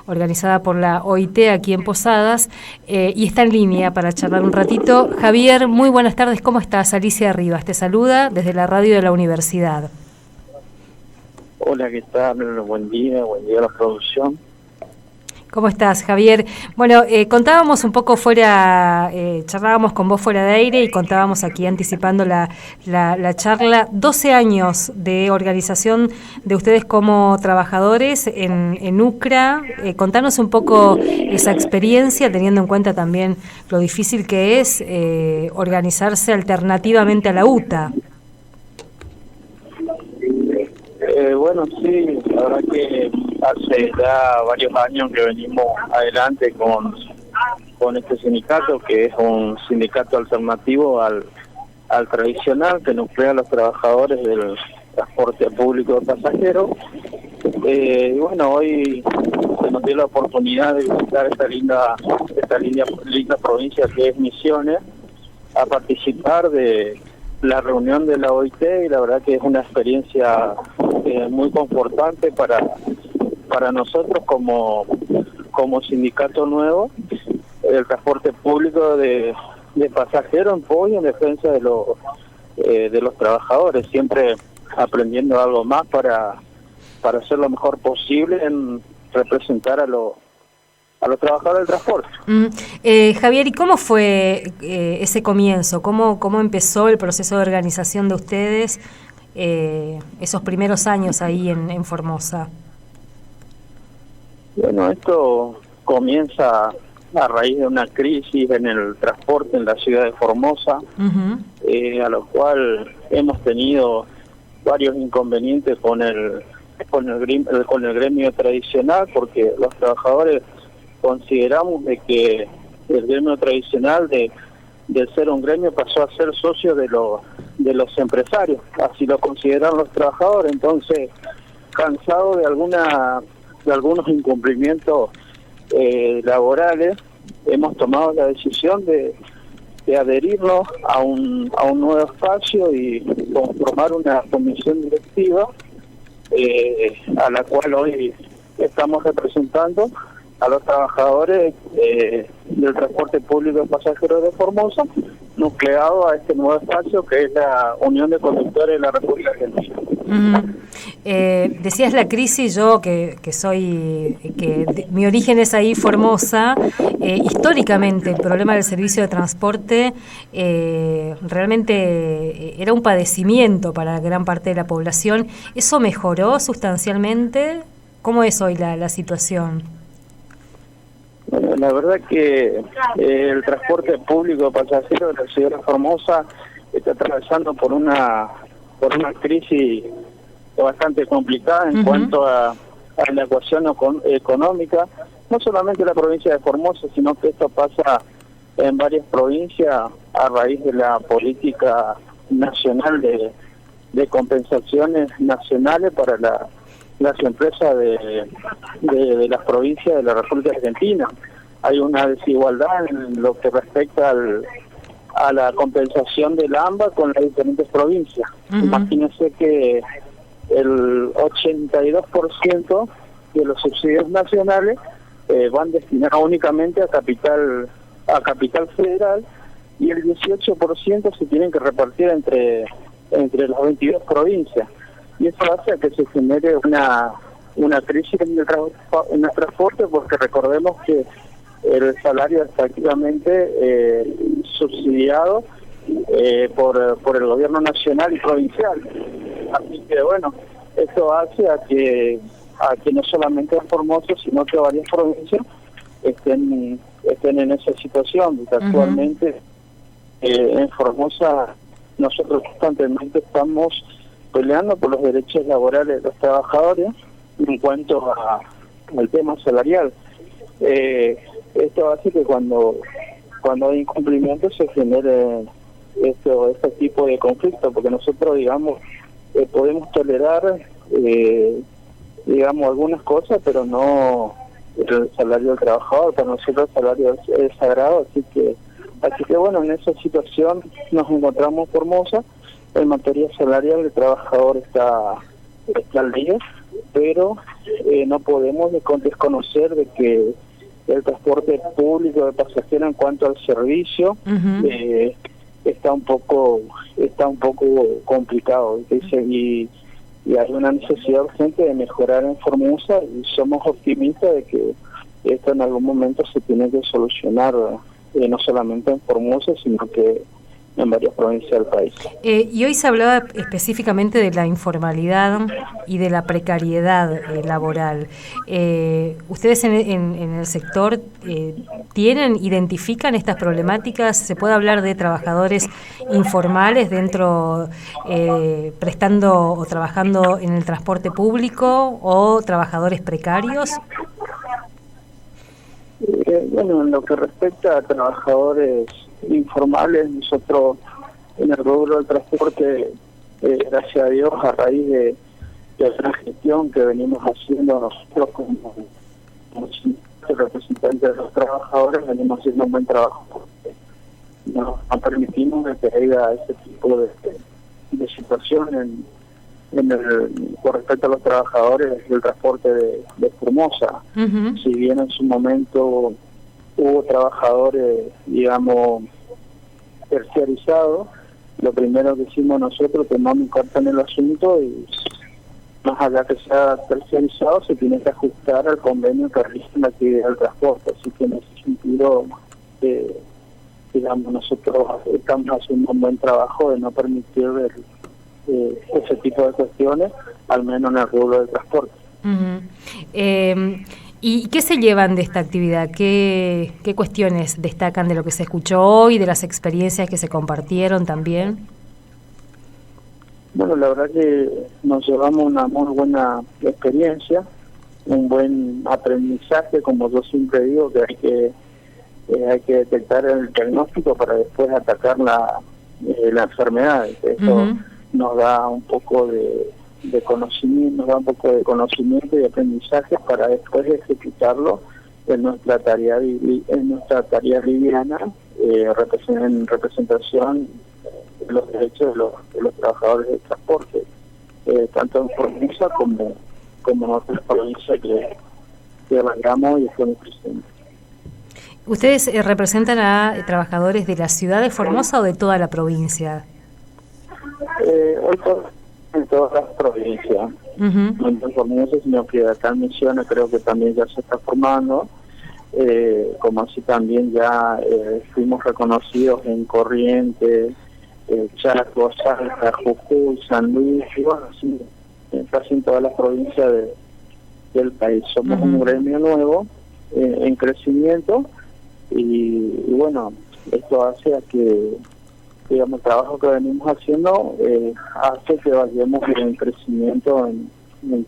organizada por la OIT aquí en Posadas, y está en línea para charlar un ratito. Javier, muy buenas tardes, ¿cómo estás? Alicia Rivas te saluda desde la radio de la universidad. Hola, ¿qué tal? Buen día a la producción. ¿Cómo estás, Javier? Bueno, contábamos un poco fuera, charlábamos con vos fuera de aire y contábamos aquí anticipando la charla, 12 años de organización de ustedes como trabajadores en UCRA. Contanos un poco esa experiencia, teniendo en cuenta también lo difícil que es organizarse alternativamente a la UTA. Bueno, sí, la verdad que hace ya varios años que venimos adelante con este sindicato, que es un sindicato alternativo al tradicional, que nuclea a los trabajadores del transporte público de pasajeros. Y bueno, hoy se nos dio la oportunidad de visitar esta linda provincia que es Misiones, a participar de la reunión de la OIT, y la verdad que es una experiencia muy confortante para nosotros como sindicato nuevo, el transporte público de pasajeros en pos y en defensa de los trabajadores, siempre aprendiendo algo más para hacer lo mejor posible en representar a los trabajadores del transporte. Javier, ¿y cómo fue ese comienzo? ¿Cómo empezó el proceso de organización de ustedes esos primeros años ahí en Formosa? Bueno, esto comienza a raíz de una crisis en el transporte en la ciudad de Formosa, a lo cual hemos tenido varios inconvenientes con el gremio tradicional, porque los trabajadores consideramos de que el gremio tradicional de ser un gremio pasó a ser socio de los empresarios, así lo consideran los trabajadores. Entonces, cansado de algunos incumplimientos laborales, hemos tomado la decisión de adherirnos a un nuevo espacio y conformar una comisión directiva a la cual hoy estamos representando a los trabajadores del transporte público de pasajeros de Formosa, nucleado a este nuevo espacio que es la Unión de Conductores de la República Argentina. Decías la crisis, yo que mi origen es ahí, Formosa. Históricamente el problema del servicio de transporte realmente era un padecimiento para gran parte de la población. ¿Eso mejoró sustancialmente? ¿Cómo es hoy la situación? Bueno, la verdad que el transporte público de pasajeros de la ciudad de Formosa está atravesando por una crisis bastante complicada en cuanto a la ecuación económica, no solamente en la provincia de Formosa, sino que esto pasa en varias provincias a raíz de la política nacional de compensaciones nacionales para las empresas de las provincias de la República Argentina. Hay una desigualdad en lo que respecta a la compensación del AMBA con las diferentes provincias. Imagínense que el 82% de los subsidios nacionales van destinados únicamente a capital federal, y el 18% se tienen que repartir entre las 22 provincias. Y eso hace a que se genere una crisis en el transporte, porque recordemos que el salario es prácticamente subsidiado por el gobierno nacional y provincial. Así que bueno, esto hace a que no solamente en Formosa, sino que varias provincias estén en esa situación, porque actualmente en Formosa nosotros constantemente estamos peleando por los derechos laborales de los trabajadores en cuanto al tema salarial. Esto hace que cuando hay incumplimiento se genere este tipo de conflicto, porque nosotros, digamos, podemos tolerar, digamos, algunas cosas, pero no el salario del trabajador. Para nosotros el salario es sagrado, así que bueno, en esa situación nos encontramos en Formosa. En materia salarial el trabajador está al día, pero no podemos desconocer de que el transporte público de pasajeros en cuanto al servicio está un poco complicado, y hay una necesidad urgente de mejorar en Formosa, y somos optimistas de que esto en algún momento se tiene que solucionar, no solamente en Formosa, sino que en varias provincias del país. Y hoy se hablaba específicamente de la informalidad y de la precariedad laboral. ¿Ustedes en el sector identifican estas problemáticas? ¿Se puede hablar de trabajadores informales dentro, prestando o trabajando en el transporte público, o trabajadores precarios? Bueno, en lo que respecta a trabajadores informales, nosotros en el rubro del transporte, gracias a Dios, a raíz de la gestión que venimos haciendo nosotros como representantes de los trabajadores, venimos haciendo un buen trabajo, porque nos permitimos que haya ese tipo de situación con respecto a los trabajadores del transporte de Formosa. Si bien en su momento hubo trabajadores, digamos, terciarizados, lo primero que hicimos nosotros, tomamos carta en el asunto, y más allá que sea terciarizado, se tiene que ajustar al convenio que rige la actividad del transporte. Así que en ese sentido, digamos, nosotros estamos haciendo un buen trabajo de no permitir ese tipo de cuestiones, al menos en el rubro del transporte. ¿Y qué se llevan de esta actividad? ¿Qué cuestiones destacan de lo que se escuchó hoy, de las experiencias que se compartieron también? Bueno, la verdad que nos llevamos una muy buena experiencia, un buen aprendizaje, como yo siempre digo, que hay que detectar el diagnóstico para después atacar la enfermedad. Esto nos da un poco de conocimiento y de aprendizaje para después ejecutarlo en nuestra tarea liviana, en representación de los derechos de los trabajadores del transporte, tanto en Formosa como en otras provincias que abarcamos y estamos presentes. ¿Ustedes representan a trabajadores de la ciudad de Formosa o de toda la provincia? Hoy en todas las provincias, no en Formosa, sino que acá en Misiones creo que también ya se está formando, como así también ya fuimos reconocidos en Corrientes, Chaco, Salta, Jujuy, San Luis, y bueno, sí, casi en todas las provincias del país. Somos un gremio nuevo, en crecimiento, y bueno, esto hace a que, digamos, el trabajo que venimos haciendo hace que vayamos en crecimiento en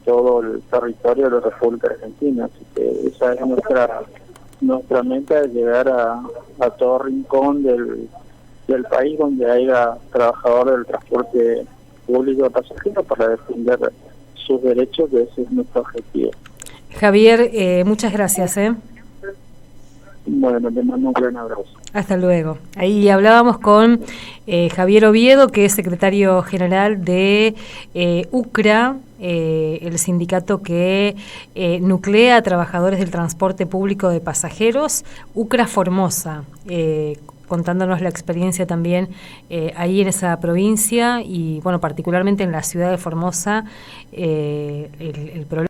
todo el territorio de la República Argentina. Así que esa es nuestra meta, de llegar a todo rincón del país donde haya trabajadores del transporte público de pasajeros, para defender sus derechos, que ese es nuestro objetivo. Javier, muchas gracias. Bueno, te mando un gran abrazo. Hasta luego. Ahí hablábamos con Javier Oviedo, que es secretario general de UCRA, el sindicato que nuclea a trabajadores del transporte público de pasajeros, UCRA Formosa, contándonos la experiencia también ahí en esa provincia y, bueno, particularmente en la ciudad de Formosa, el problema.